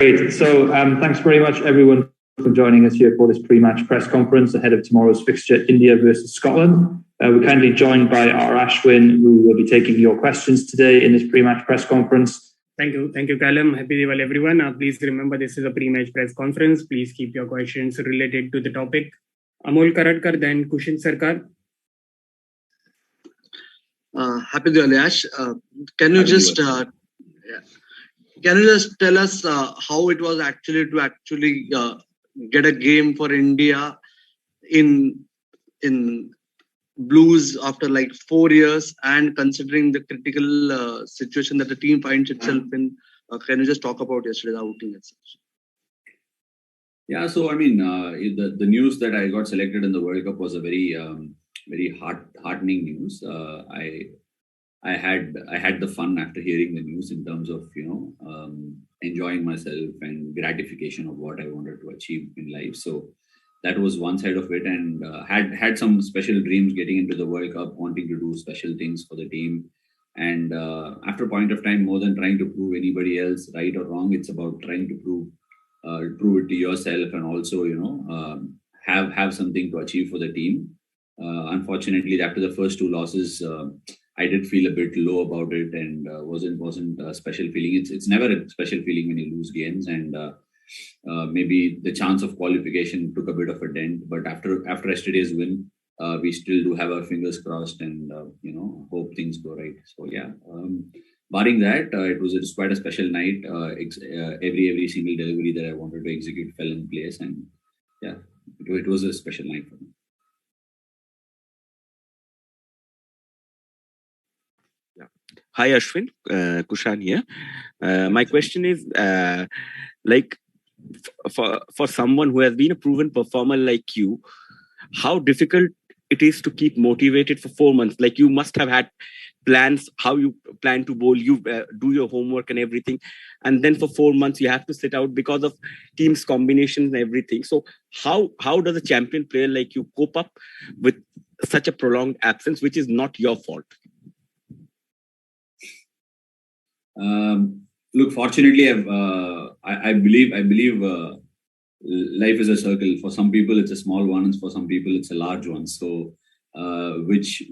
Great. So thanks very much, everyone, for joining us here for this pre-match press conference ahead of tomorrow's fixture, India versus Scotland. We're kindly joined by R Ashwin, who will be taking your questions today in this pre-match press conference. Thank you, Callum. Happy Diwali, everyone. Please remember this is a pre-match press conference. Please keep your questions related to the topic. Amol Karadkar, then Kushin Sarkar. Happy Diwali, Ash. Can you just tell us how it was actually to get a game for India in blues after like 4 years, and considering the critical situation that the team finds itself in? Can you just talk about yesterday's outing itself? Yeah, so I mean, the news that I got selected in the World Cup was a very heartening news. I had the fun after hearing the news in terms of enjoying myself and gratification of what I wanted to achieve in life. So that was one side of it, and had some special dreams getting into the World Cup, wanting to do special things for the team. And after a point of time, more than trying to prove anybody else right or wrong, it's about trying to prove it to yourself, and also have something to achieve for the team. Unfortunately, after the first 2 losses, I did feel a bit low about it, and wasn't a special feeling. It's never a special feeling when you lose games, and maybe the chance of qualification took a bit of a dent. But after yesterday's win, we still do have our fingers crossed, and hope things go right. So yeah, barring that, it was quite a special night. Every single delivery that I wanted to execute fell in place, and yeah, it was a special night for me. Hi Ashwin, Kushan here. My question is, for someone who has been a proven performer like you, how difficult it is to keep motivated for 4 months? Like, you must have had plans, how you plan to bowl, you do your homework and everything, and then for 4 months you have to sit out because of teams combinations and everything. So how does a champion player like you cope up with such a prolonged absence, which is not your fault? Look, fortunately, I believe life is a circle. For some people, it's a small one, and for some people, it's a large one. So, which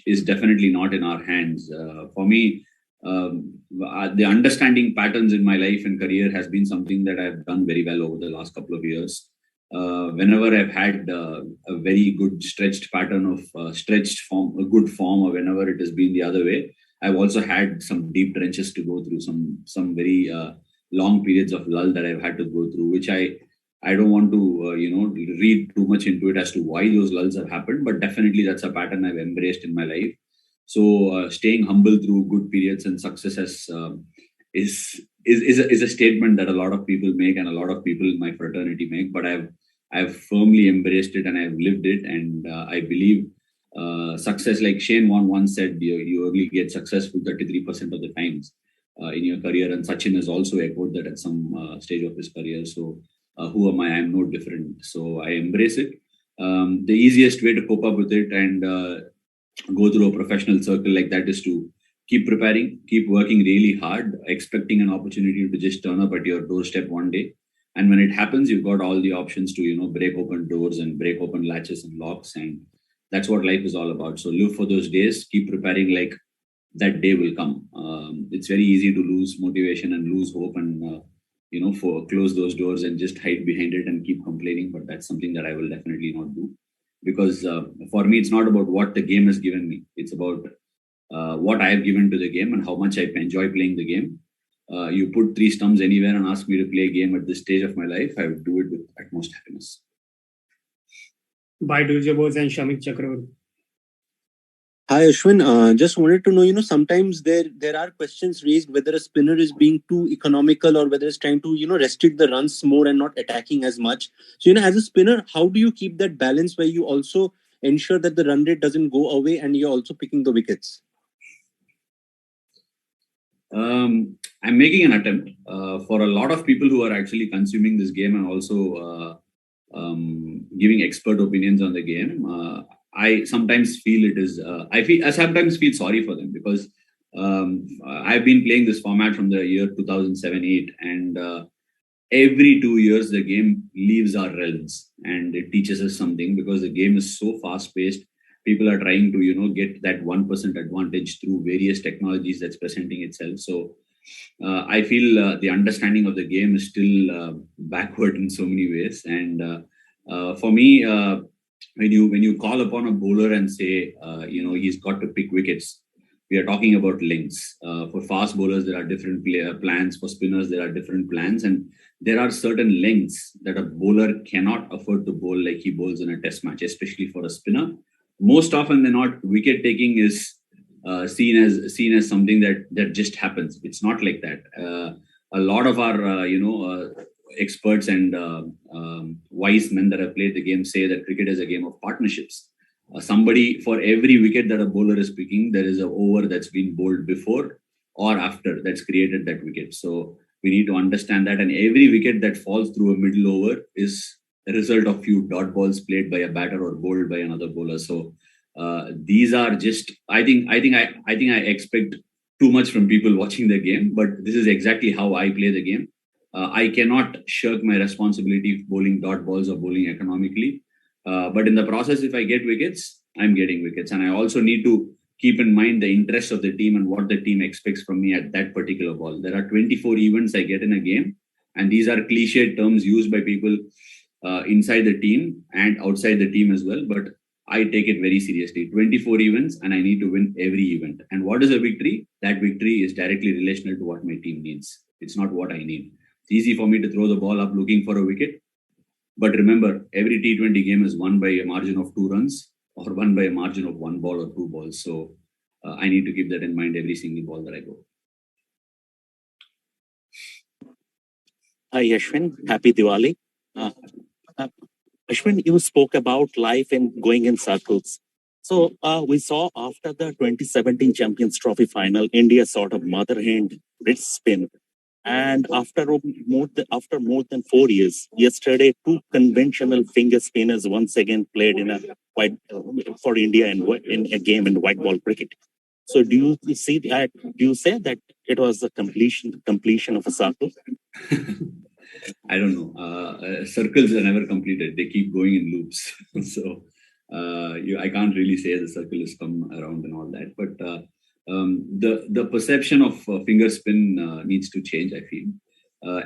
is definitely not in our hands. For me, the understanding patterns in my life and career has been something that I've done very well over the last couple of years. Whenever I've had a very good stretched pattern of stretched form, a good form, or whenever it has been the other way, I've also had some deep trenches to go through, some very long periods of lull that I've had to go through, which I don't want to read too much into it as to why those lulls have happened, but definitely that's a pattern I've embraced in my life. So staying humble through good periods and successes is a statement that a lot of people make, and a lot of people in my fraternity make. But I've firmly embraced it, and I've lived it, and I believe. Success, like Shane Warne once said, you only get successful 33% of the times in your career, and Sachin has also echoed that at some stage of his career. So who am I? I'm no different. So I embrace it. The easiest way to cope up with it and go through a professional circle like that is to keep preparing, keep working really hard, expecting an opportunity to just turn up at your doorstep one day. And when it happens, you've got all the options to break open doors and break open latches and locks, and that's what life is all about. So live for those days, keep preparing like that day will come. It's very easy to lose motivation and lose hope and, close those doors and just hide behind it and keep complaining. But that's something that I will definitely not do, because for me, it's not about what the game has given me. It's about what I have given to the game and how much I enjoy playing the game. You put 3 stumps anywhere and ask me to play a game at this stage of my life, I would do it with utmost happiness. By Durjabos and Shamik Chakraborty. Hi Ashwin, just wanted to know, sometimes there are questions raised whether a spinner is being too economical or whether it's trying to, restrict the runs more and not attacking as much. So, as a spinner, how do you keep that balance where you also ensure that the run rate doesn't go away and you're also picking the wickets? I'm making an attempt. For a lot of people who are actually consuming this game and also giving expert opinions on the game, I sometimes feel I sometimes feel sorry for them, because I've been playing this format from the year 2007-8, and every 2 years the game leaves our realms and it teaches us something, because the game is so fast paced. People are trying to get that 1% advantage through various technologies that's presenting itself. So I feel the understanding of the game is still backward in so many ways. And for me, when you call upon a bowler and say he's got to pick wickets, we are talking about lengths. For fast bowlers, there are different plans. For spinners, there are different plans, and there are certain lengths that a bowler cannot afford to bowl like he bowls in a test match, especially for a spinner. Most often than not, wicket taking is seen as something that just happens. It's not like that. A lot of our experts and wise men that have played the game say that cricket is a game of partnerships. Somebody, for every wicket that a bowler is picking, there is an over that's been bowled before or after that's created that wicket. So we need to understand that, and every wicket that falls through a middle over is a result of few dot balls played by a batter or bowled by another bowler. So these are just, I think I expect too much from people watching the game, but this is exactly how I play the game. I cannot shirk my responsibility of bowling dot balls or bowling economically. But in the process, if I get wickets, I'm getting wickets. And I also need to keep in mind the interests of the team and what the team expects from me at that particular ball. There are 24 events I get in a game, and these are cliched terms used by people inside the team and outside the team as well. But I take it very seriously. 24 events, and I need to win every event. And what is a victory? That victory is directly relational to what my team needs. It's not what I need. It's easy for me to throw the ball up looking for a wicket. But remember, every T20 game is won by a margin of 2 runs or won by a margin of 1 ball or 2 balls. So I need to keep that in mind every single ball that I go. Hi, Ashwin. Happy Diwali. Ashwin, you spoke about life and going in circles. So we saw after the 2017 Champions Trophy final, India sort of mother hand wrist spin. And after more than 4 years, yesterday, 2 conventional finger spinners once again played in for India in a game in white ball cricket. So do you see that? Do you say that it was the completion of a circle? I don't know. Circles are never completed; they keep going in loops. So I can't really say the circle has come around and all that, but. The perception of finger spin needs to change, I feel.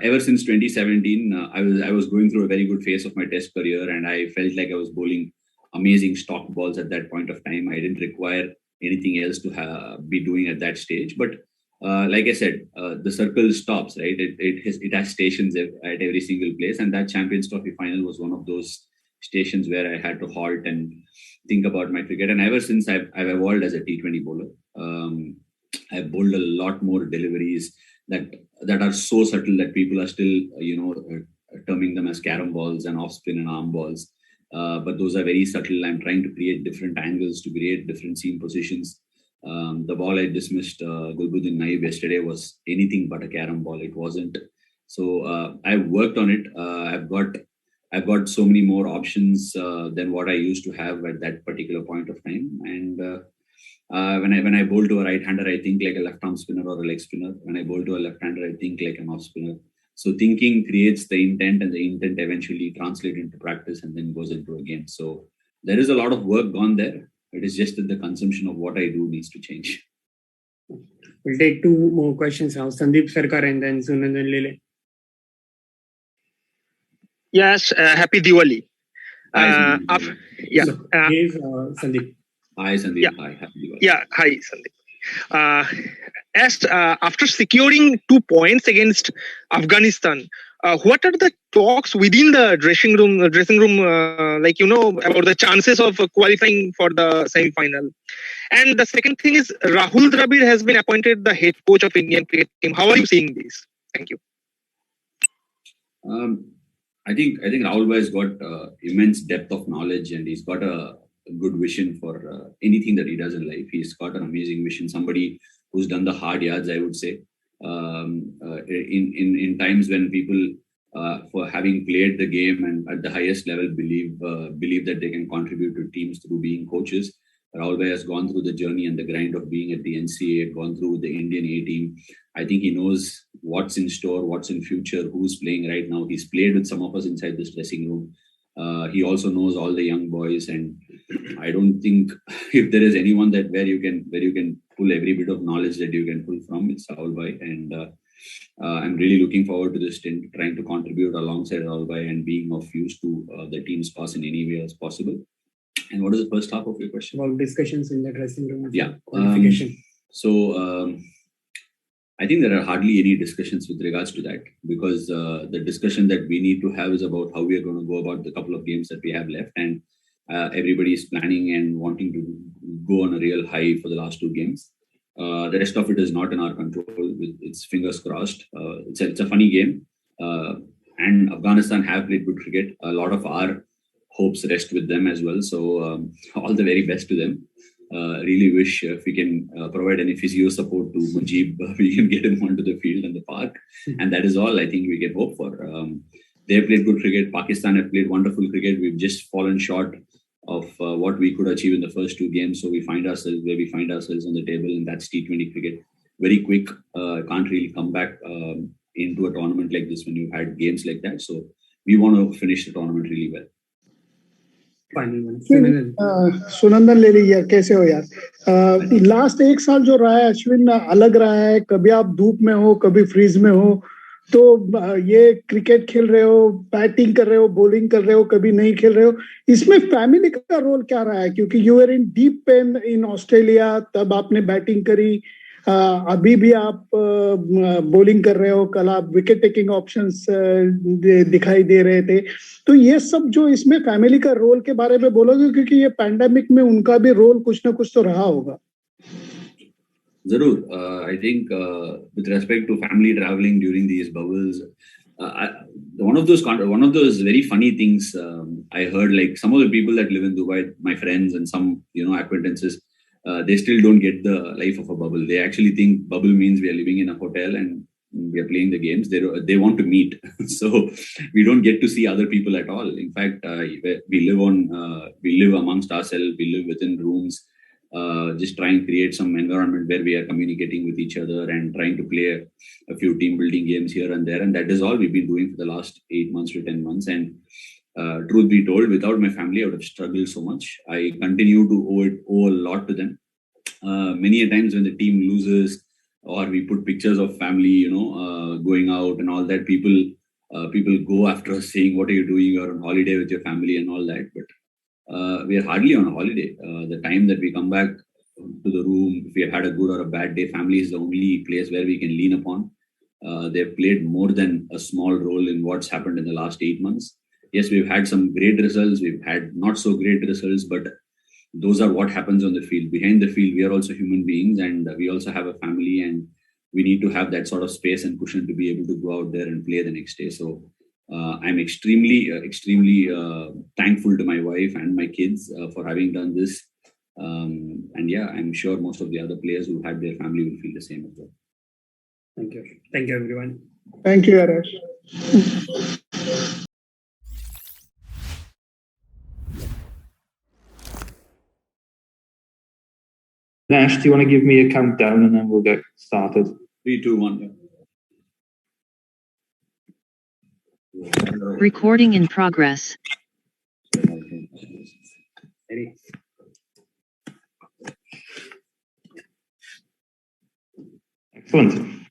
Ever since 2017, I was going through a very good phase of my test career, and I felt like I was bowling amazing stock balls at that point of time. I didn't require anything else to be doing at that stage. But like I said, the circle stops, right? It has stations at every single place, and that Champions Trophy final was one of those stations where I had to halt and think about my cricket. And ever since I've evolved as a T20 bowler. I've bowled a lot more deliveries that are so subtle that people are still, terming them as carom balls and off spin and arm balls. But those are very subtle. I'm trying to create different angles to create different seam positions. The ball I dismissed, Gulbuddin Naib, yesterday was anything but a carom ball. It wasn't. So I've worked on it. I've got so many more options than what I used to have at that particular point of time. And when I bowl to a right-hander, I think like a left-arm spinner or a leg spinner. When I bowl to a left-hander, I think like an off-spinner. So thinking creates the intent, and the intent eventually translates into practice and then goes into a game. So there is a lot of work gone there. It is just that the consumption of what I do needs to change. We'll take 2 more questions now. Sandeep Sarkar and then Sunandan Lele. Yes, happy Diwali. Hi, Sandeep. Here's Sandeep. Hi, Sandeep. Yeah. Hi, happy Diwali. Yeah, hi, Sandeep. After securing 2 points against Afghanistan, what are the talks within the dressing room, about the chances of qualifying for the semi-final? And the second thing is, Rahul Dravid has been appointed the head coach of Indian cricket team. How are you seeing this? Thank you. I think Rahul has got immense depth of knowledge, and he's got a good vision for anything that he does in life. He's got an amazing vision. Somebody who's done the hard yards, I would say. In times when people, for having played the game and at the highest level, believe that they can contribute to teams through being coaches, Rahul Bhai has gone through the journey and the grind of being at the NCA, gone through the Indian A team. I think he knows what's in store, what's in future, who's playing right now. He's played with some of us inside this dressing room. He also knows all the young boys, and I don't think if there is anyone that where you can pull every bit of knowledge that you can pull from, it's Rahul Bhai. And I'm really looking forward to this stint, trying to contribute alongside Rahul Bhai and being of use to the team's cause in any way as possible. And what is the first half of your question? About discussions in the dressing room. Yeah. Qualification. I think there are hardly any discussions with regards to that, because the discussion that we need to have is about how we are going to go about the couple of games that we have left. And everybody is planning and wanting to go on a real high for the last two games. The rest of it is not in our control. It's fingers crossed. It's a funny game. And Afghanistan have played good cricket. A lot of our hopes rest with them as well. So all the very best to them. Really wish if we can provide any physio support to Mujib, we can get him onto the field and the park. And that is all I think we can hope for. They have played good cricket. Pakistan have played wonderful cricket. We've just fallen short of what we could achieve in the first two games. So we find ourselves where we find ourselves on the table, and that's T20 cricket. Very quick. Can't really come back into a tournament like this when you've had games like that. So we want to finish the tournament really well. Sunandan ले लीजिए, कैसे हो यार? Last एक साल जो रहा है अश्विन अलग रहा है, कभी आप धूप में हो, कभी फ्रीज में हो, तो ये क्रिकेट खेल रहे हो, बैटिंग कर रहे हो, बॉलिंग कर रहे हो, कभी नहीं खेल रहे हो, इसमें फैमिली का रोल क्या रहा है? क्योंकि you are in deep pain in Australia, तब आपने बैटिंग करी, अभी भी आप बॉलिंग कर रहे हो, कल आप विकेट टेकिंग ऑप्शंस दिखाई दे रहे थे, तो ये सब जो इसमें फैमिली का रोल के बारे में बोलोगे, क्योंकि ये पैंडेमिक में उनका भी रोल कुछ ना कुछ तो रहा होगा. Zarur, I think with respect to family traveling during these bubbles, one of those very funny things I heard, like some of the people that live in Dubai, my friends and some acquaintances, they still don't get the life of a bubble. They actually think bubble means we are living in a hotel and we are playing the games. They want to meet, so we don't get to see other people at all. In fact, we live amongst ourselves. We live within rooms. Just try and create some environment where we are communicating with each other and trying to play a few team building games here and there. And that is all we've been doing for the last 8 months to 10 months. And truth be told, without my family, I would have struggled so much. I continue to owe a lot to them. Many a times when the team loses or we put pictures of family, going out and all that, people go after us saying, what are you doing? You're on holiday with your family and all that. But we are hardly on a holiday. The time that we come back to the room, if we have had a good or a bad day, family is the only place where we can lean upon. They've played more than a small role in what's happened in the last 8 months. Yes, we've had some great results. We've had not so great results, but those are what happens on the field. Behind the field, we are also human beings and we also have a family, and we need to have that sort of space and cushion to be able to go out there and play the next day. So I'm extremely thankful to my wife and my kids for having done this. And yeah, I'm sure most of the other players who had their family will feel the same as well. Thank you. Thank you, everyone. Thank you, Arash. Nash, do you want to give me a countdown and then we'll get started? 3, 2, 1. Recording in progress. Ready? Excellent.